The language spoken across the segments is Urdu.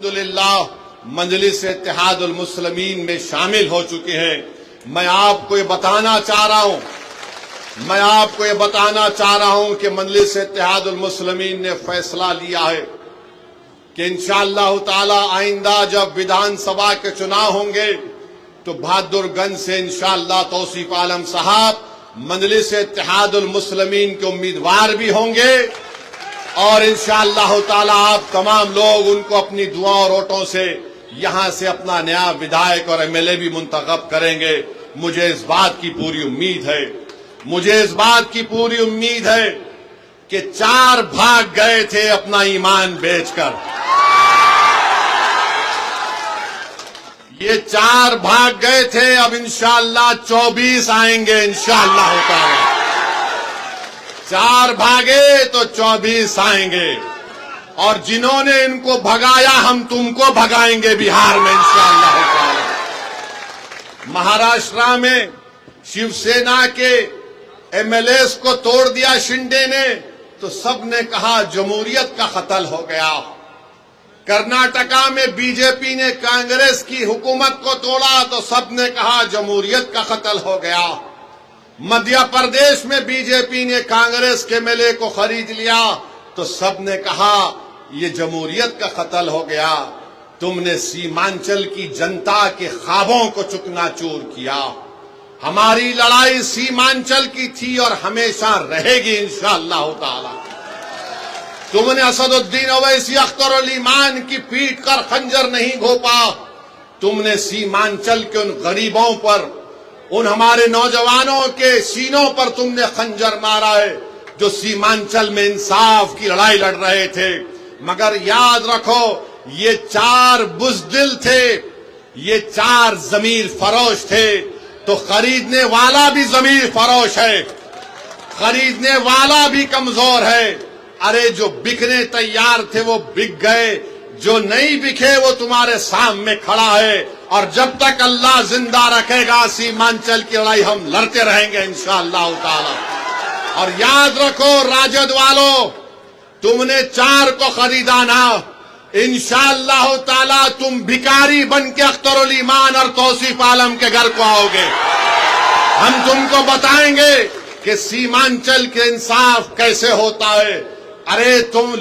الحمدللہ مجلس اتحاد المسلمین میں شامل ہو چکے ہیں۔ میں آپ کو یہ بتانا چاہ رہا ہوں کہ مجلس اتحاد المسلمین نے فیصلہ لیا ہے کہ انشاءاللہ تعالی آئندہ جب ویدھان سبھا کے چناؤ ہوں گے تو بہادر گنج سے انشاءاللہ توصیف عالم صاحب مجلس اتحاد المسلمین کے امیدوار بھی ہوں گے، اور انشاءاللہ تعالی آپ تمام لوگ ان کو اپنی دعا اور ووٹوں سے یہاں سے اپنا نیا ودھائک اور ایم ایل اے بھی منتخب کریں گے۔ مجھے اس بات کی پوری امید ہے کہ 4 بھاگ گئے تھے اپنا ایمان بیچ کر، یہ 4 بھاگ گئے تھے، اب انشاءاللہ 24 آئیں گے انشاءاللہ تعالی۔ 4 بھاگے تو 24 آئیں گے، اور جنہوں نے ان کو بھگایا ہم تم کو بھگائیں گے بہار میں انشاءاللہ تعالی۔ مہاراشٹر میں شیو سینا کے ایم ایل ایز کو توڑ دیا شنڈے نے تو سب نے کہا جمہوریت کا قتل ہو گیا۔ کرناٹکا میں بی جے پی نے کانگریس کی حکومت کو توڑا تو سب نے کہا جمہوریت کا قتل ہو گیا۔ مدھیہ پردیش میں بی جے پی نے کانگریس کے ایم ایل اے کو خرید لیا تو سب نے کہا یہ جمہوریت کا قتل ہو گیا۔ تم نے سیمانچل کی جنتا کے خوابوں کو چکنا چور کیا۔ ہماری لڑائی سیمانچل کی تھی اور ہمیشہ رہے گی انشاءاللہ تعالی۔ تم نے اسد الدین اویسی اختر علی مان کی پیٹ کر خنجر نہیں گھونپا، تم نے سیمانچل کے ان غریبوں پر، ان ہمارے نوجوانوں کے سینوں پر تم نے خنجر مارا ہے جو سیمانچل میں انصاف کی لڑائی لڑ رہے تھے۔ مگر یاد رکھو یہ 4 بزدل تھے، یہ 4 ضمیر فروش تھے، تو خریدنے والا بھی ضمیر فروش ہے، خریدنے والا بھی کمزور ہے۔ ارے جو بکنے تیار تھے وہ بک گئے، جو نہیں بکے وہ تمہارے سامنے کھڑا ہے، اور جب تک اللہ زندہ رکھے گا سیمانچل کی لڑائی ہم لڑتے رہیں گے انشاءاللہ تعالی۔ اور یاد رکھو راجد والو، تم نے 4 کو خریدا نا، انشاءاللہ تعالی تم بھکاری بن کے اختر علی مان اور توصیف عالم کے گھر کو آؤ گے۔ ہم تم کو بتائیں گے کہ سیمانچل کے انصاف کیسے ہوتا ہے۔ ارے تم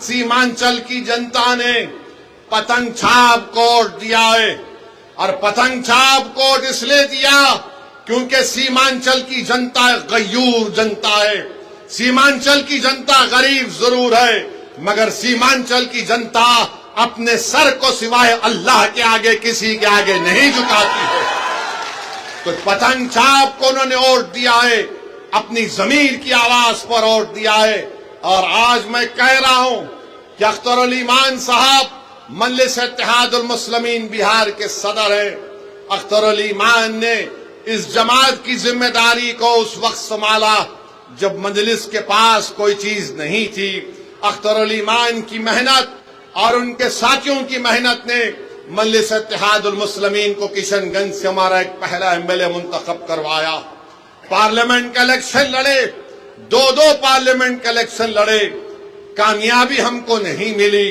سیمانچل کی جنتا نے پتنگ چھاپ کوٹ دیا ہے، اور پتنگ چھاپ کوٹ اس لیے دیا کیونکہ سیمانچل کی جنتا غیور جنتا ہے۔ سیمانچل کی جنتا غریب ضرور ہے، مگر سیمانچل کی جنتا اپنے سر کو سوائے اللہ کے آگے کسی کے آگے نہیں جھکاتی ہے۔ تو پتنگ چھاپ کو انہوں نے ووٹ دیا ہے، اپنی ضمیر کی آواز پر ووٹ دیا ہے۔ اور آج میں کہہ رہا ہوں کہ اختر علی مان صاحب مجلس اتحاد المسلمین بہار کے صدر ہیں۔ اختر علی مان نے اس جماعت کی ذمہ داری کو اس وقت سنبھالا جب مجلس کے پاس کوئی چیز نہیں تھی۔ اختر علی مان کی محنت اور ان کے ساتھیوں کی محنت نے مجلس اتحاد المسلمین کو کشن گنج سے ہمارا ایک پہلا ایم ایل اے منتخب کروایا۔ پارلیمنٹ کا الیکشن لڑے، 2 پارلیمنٹ کا الیکشن لڑے، کامیابی ہم کو نہیں ملی،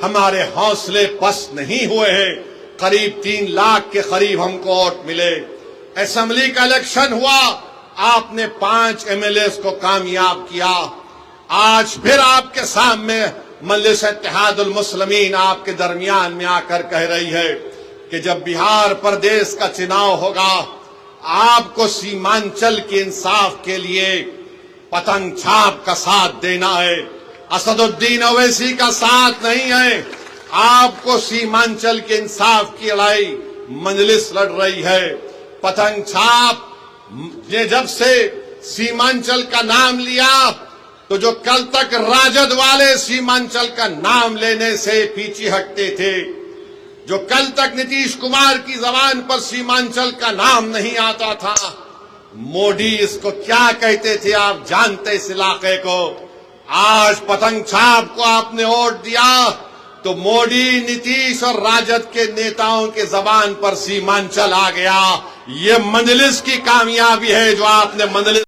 ہمارے حوصلے پست نہیں ہوئے ہیں۔ قریب 3 لاکھ کے قریب ہم کو ووٹ ملے۔ اسمبلی کا الیکشن ہوا، آپ نے 5 ایم ایل ایز کو کامیاب کیا۔ آج پھر آپ کے سامنے مجلس اتحاد المسلمین آپ کے درمیان میں آ کر کہہ رہی ہے کہ جب بہار پردیش کا چناؤ ہوگا آپ کو سیمانچل کے انصاف کے لیے پتنگ چھاپ کا ساتھ دینا ہے، اسد الدین اویسی کا ساتھ نہیں ہے۔ آپ کو سیمانچل کے انصاف کی لڑائی مجلس لڑ رہی ہے۔ پتنگ چھاپ نے جب سے سیمانچل کا نام لیا تو جو کل تک راجد والے سیمانچل کا نام لینے سے پیچھے ہٹتے تھے، جو کل تک نتیش کمار کی زبان پر سیمانچل کا نام نہیں آتا تھا، موڈی اس کو کیا کہتے تھے آپ جانتے اس علاقے کو۔ آج پتنگ چھاپ کو آپ نے ووٹ دیا تو موڈی، نتیش اور راجد کے نیتاؤں کے زبان پر سیمانچل آ گیا۔ یہ مجلس کی کامیابی ہے جو آپ نے مجلس